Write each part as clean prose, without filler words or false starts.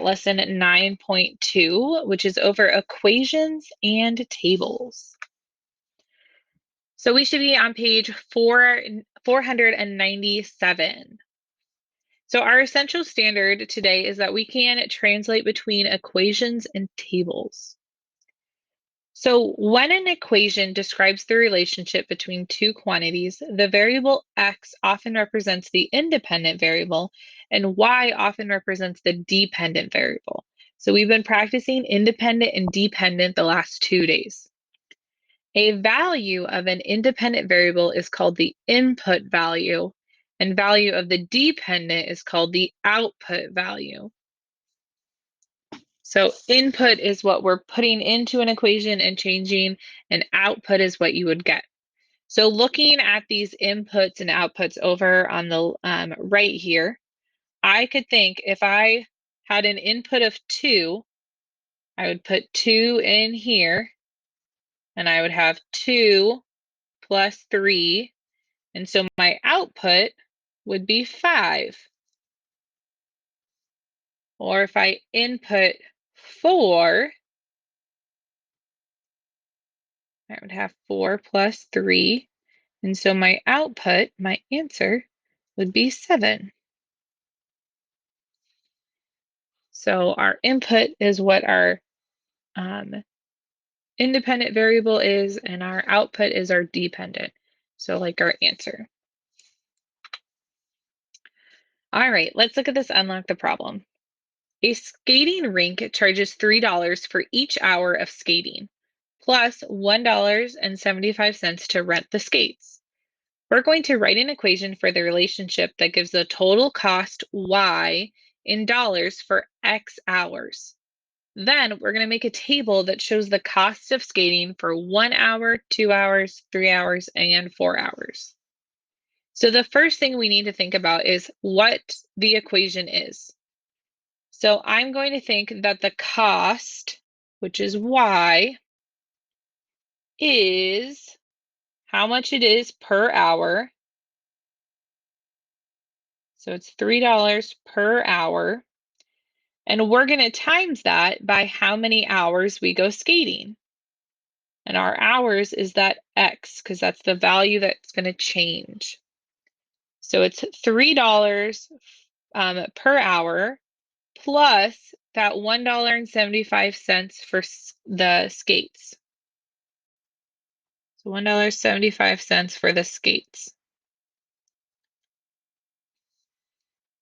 at lesson 9.2, which is over equations and tables. So we should be on page 497. So our essential standard today is that we can translate between equations and tables. So when an equation describes the relationship between two quantities, the variable x often represents the independent variable and y often represents the dependent variable. So we've been practicing independent and dependent the last 2 days. A value of an independent variable is called the input value, and value of the dependent is called the output value. So input is what we're putting into an equation and changing, and output is what you would get. So looking at these inputs and outputs over on the right here, I could think if I had an input of 2, I would put 2 in here, and I would have 2 plus 3, and so my output would be 5. Or if I input 4, I would have 4 plus 3, and so my output, my answer, would be 7. So our input is what our independent variable is, and our output is our dependent. So like our answer. All right, let's look at this unlock the problem. A skating rink charges $3 for each hour of skating, plus $1.75 to rent the skates. We're going to write an equation for the relationship that gives the total cost y in dollars for x hours. Then we're going to make a table that shows the cost of skating for 1 hour, 2 hours, 3 hours, and 4 hours. So the first thing we need to think about is what the equation is. So I'm going to think that the cost, which is y, is how much it is per hour. So it's $3 per hour. And we're going to times that by how many hours we go skating. And our hours is that x, because that's the value that's going to change. So it's $3 per hour plus that $1.75 for the skates. So $1.75 for the skates.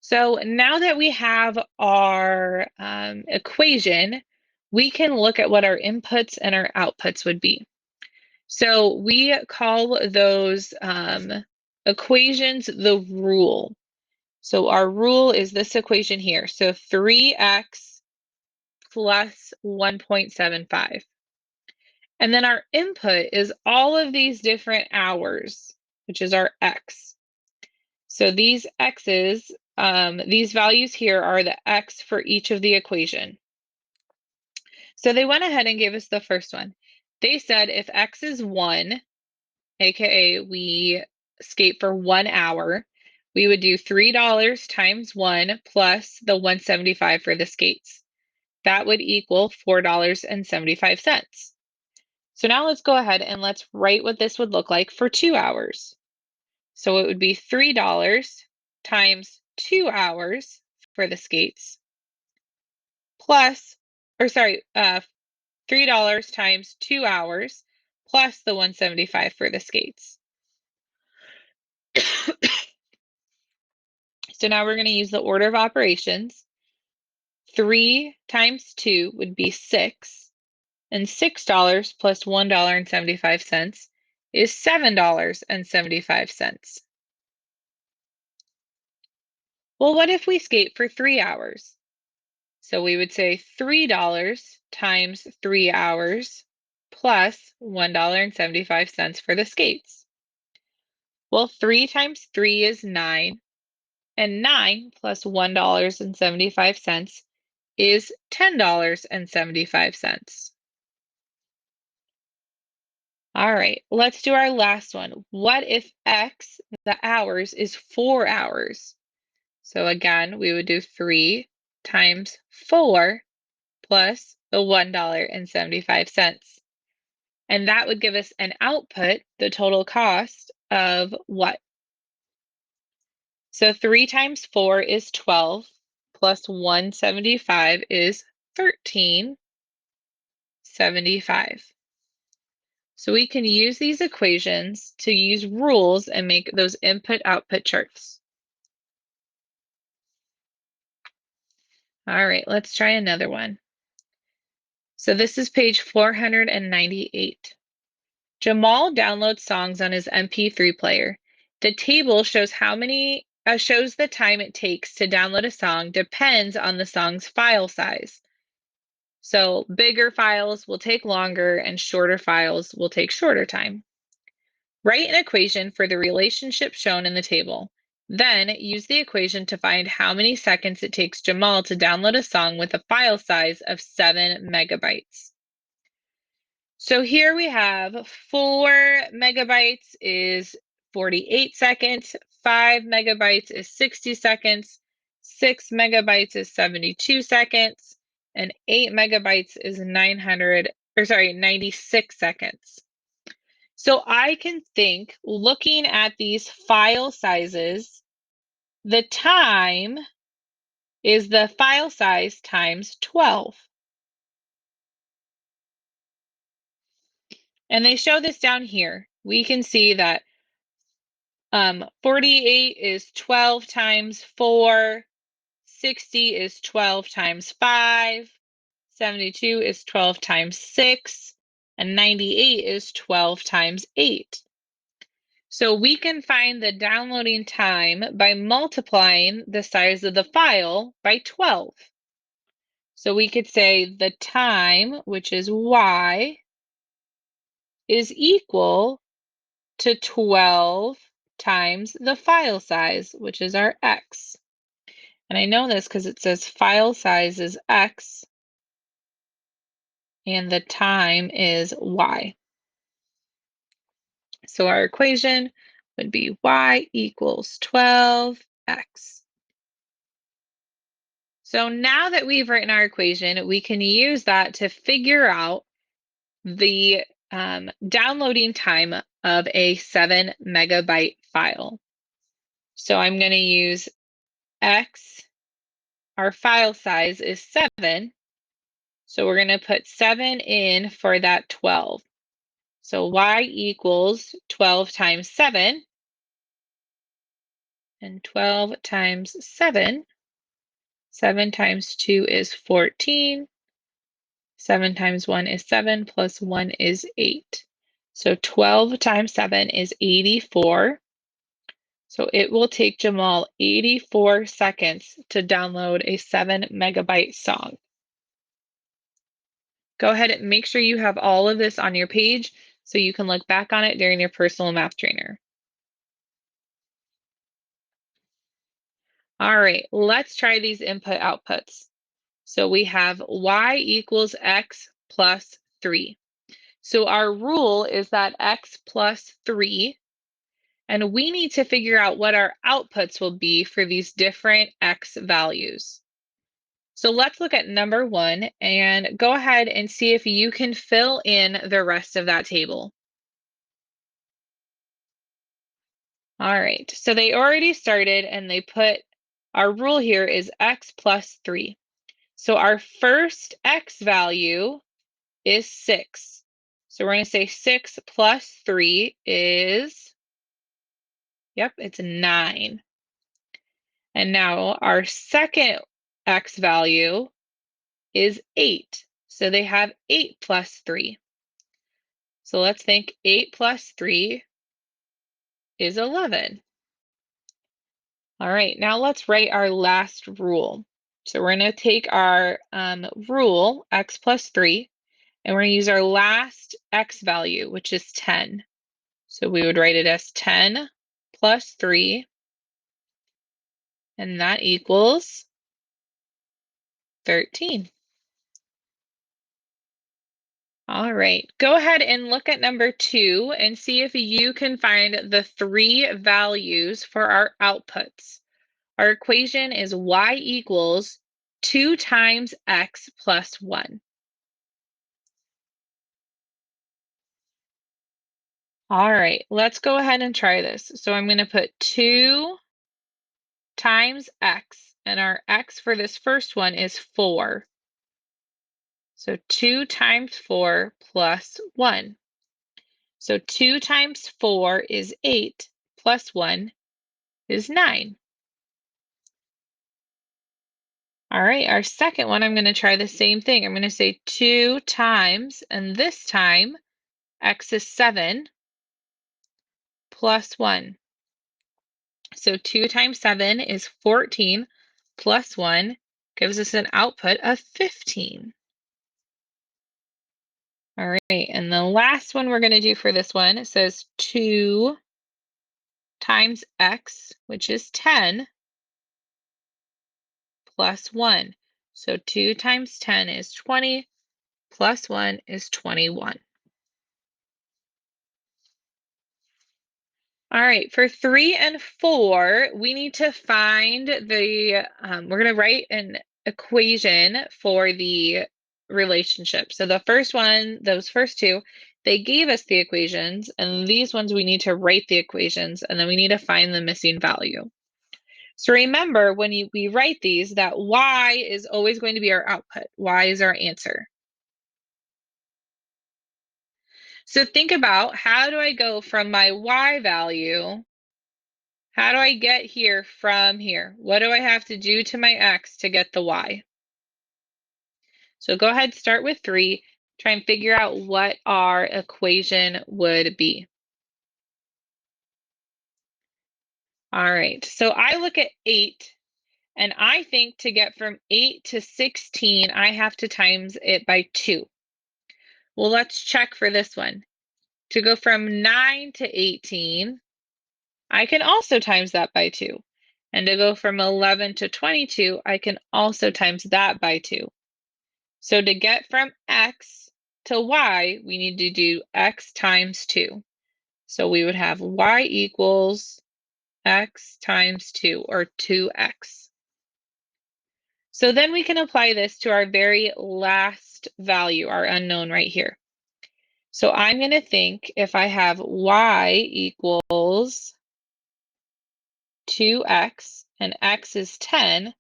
So now that we have our equation, we can look at what our inputs and our outputs would be. So we call those equations the rule. So our rule is this equation here. So 3x plus 1.75. And then our input is all of these different hours, which is our x. So these x's, these values here are the x for each of the equation. So they went ahead and gave us the first one. They said if x is 1, aka we skate for 1 hour, we would do $3 times 1 plus the 175 for the skates. That would equal $4.75. So now let's go ahead and let's write what this would look like for 2 hours. So it would be $3 times 2 hours for the skates plus, or sorry, $3 times 2 hours plus the 175 for the skates. So now we're going to use the order of operations. 3 times 2 would be 6, and $6 plus $1.75 is $7.75. Well, what if we skate for 3 hours? So we would say $3 times 3 hours plus $1.75 for the skates. Well, 3 times 3 is 9, and 9 plus $1.75 is $10.75. All right, let's do our last one. What if x, the hours, is 4 hours? So again, we would do 3 times 4 plus the $1.75. And that would give us an output, the total cost of what? So 3 times 4 is 12, plus 175 is 1375. So we can use these equations to use rules and make those input-output charts. All right, let's try another one. So this is page 498. Jamal downloads songs on his MP3 player. The table shows shows the time it takes to download a song depends on the song's file size. So bigger files will take longer and shorter files will take shorter time. Write an equation for the relationship shown in the table. Then use the equation to find how many seconds it takes Jamal to download a song with a file size of 7 megabytes. So here we have 4 megabytes is 48 seconds, 5 megabytes is 60 seconds, 6 megabytes is 72 seconds, and 8 megabytes is 96 seconds. So I can think, looking at these file sizes, the time is the file size times 12. And they show this down here. We can see that 48 is 12 times 4, 60 is 12 times 5, 72 is 12 times 6, and 98 is 12 times 8. So we can find the downloading time by multiplying the size of the file by 12. So we could say the time, which is y, is equal to 12 times the file size, which is our x. And I know this because it says file size is x and the time is y. So our equation would be y equals 12x. So now that we've written our equation, we can use that to figure out the downloading time of a 7 megabyte file. So I'm going to use x, our file size is 7. So we're going to put 7 in for that 12. So y equals 12 times 7. And 12 times 7, 7 times 2 is 14. 7 times 1 is 7, plus 1 is 8. So 12 times 7 is 84. So it will take Jamal 84 seconds to download a 7 megabyte song. Go ahead and make sure you have all of this on your page so you can look back on it during your personal math trainer. All right, let's try these input outputs. So we have y equals x plus 3. So our rule is that x plus 3, and we need to figure out what our outputs will be for these different x values. So let's look at number 1 and go ahead and see if you can fill in the rest of that table. All right, so they already started and they put, our rule here is x plus 3. So our first x value is 6. So we're going to say 6 plus 3 is, yep, it's 9. And now our second x value is 8. So they have 8 plus 3. So let's think 8 plus 3 is 11. All right, now let's write our last rule. So we're going to take our rule, x plus 3, and we're going to use our last x value, which is 10. So we would write it as 10 plus 3, and that equals 13. All right, go ahead and look at number 2 and see if you can find the 3 values for our outputs. Our equation is y equals 2 times x plus 1. All right, let's go ahead and try this. So I'm going to put 2 times x, and our x for this first one is 4. So 2 times 4 plus 1. So 2 times 4 is 8, plus 1 is 9. All right, our second one, I'm going to try the same thing. I'm going to say 2 times, and this time x is 7 plus 1. So 2 times 7 is 14 plus 1 gives us an output of 15. All right, and the last one we're going to do for this one, it says 2 times x, which is 10, plus 1. So 2 times 10 is 20, plus 1 is 21. All right, for 3 and 4, we need to find we're going to write an equation for the relationship. So the first one, those first two, they gave us the equations, and these ones we need to write the equations, and then we need to find the missing value. So remember, when we write these, that y is always going to be our output. Y is our answer. So think about, how do I go from my y value? How do I get here from here? What do I have to do to my x to get the y? So go ahead, start with 3. Try and figure out what our equation would be. All right, so I look at 8. And I think to get from 8 to 16, I have to times it by 2. Well, let's check for this one. To go from 9 to 18, I can also times that by 2. And to go from 11 to 22, I can also times that by 2. So to get from x to y, we need to do x times 2. So we would have y equals x times 2, or 2x. So then we can apply this to our very last value, our unknown right here. So I'm going to think, if I have y equals 2x and x is 10,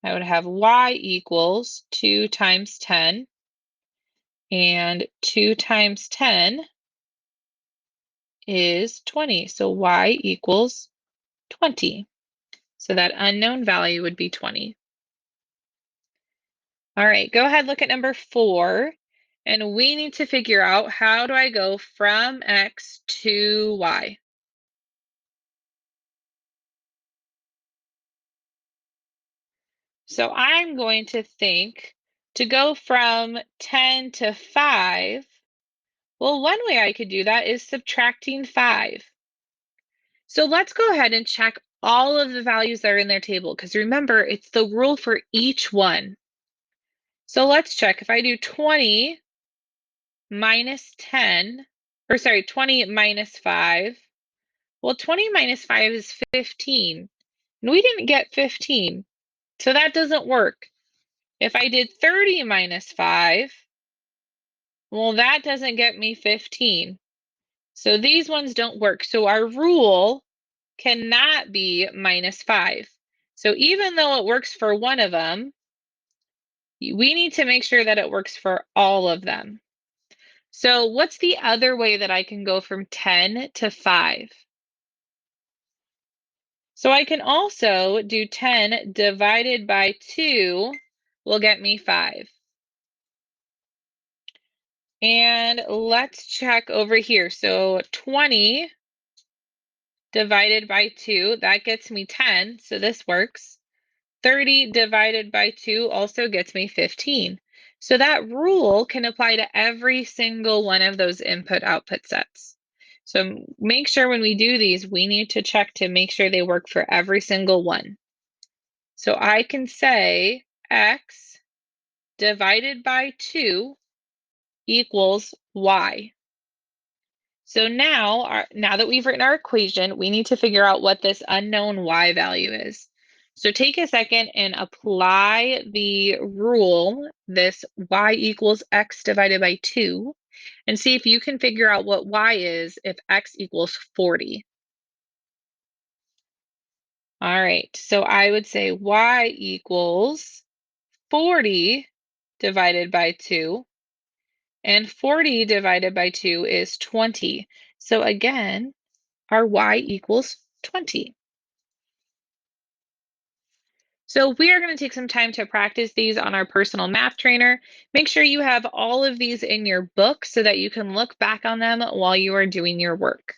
I would have y equals 2 times 10, and 2 times 10 is 20. So y equals 20. So that unknown value would be 20. All right, go ahead, look at number 4. And we need to figure out, how do I go from x to y? So I'm going to think, to go from 10 to 5, well, one way I could do that is subtracting 5. So let's go ahead and check all of the values that are in their table, because remember, it's the rule for each one. So let's check. If I do 20 minus 10, or sorry, 20 minus 5, well, 20 minus 5 is 15. And we didn't get 15, so that doesn't work. If I did 30 minus 5, well, that doesn't get me 15. So these ones don't work. So our rule cannot be minus 5. So even though it works for one of them, we need to make sure that it works for all of them. So what's the other way that I can go from 10 to 5? So I can also do 10 divided by 2 will get me 5. And let's check over here. So 20 divided by 2, that gets me 10, so this works. 30 divided by 2 also gets me 15. So that rule can apply to every single one of those input-output sets. So make sure when we do these, we need to check to make sure they work for every single one. So I can say x divided by 2 equals y. So now that we've written our equation, we need to figure out what this unknown y value is. So take a second and apply the rule, this y equals x divided by 2, and see if you can figure out what y is if x equals 40. All right, so I would say y equals 40 divided by 2, and 40 divided by 2 is 20. So again, our y equals 20. So we are going to take some time to practice these on our personal math trainer. Make sure you have all of these in your book so that you can look back on them while you are doing your work.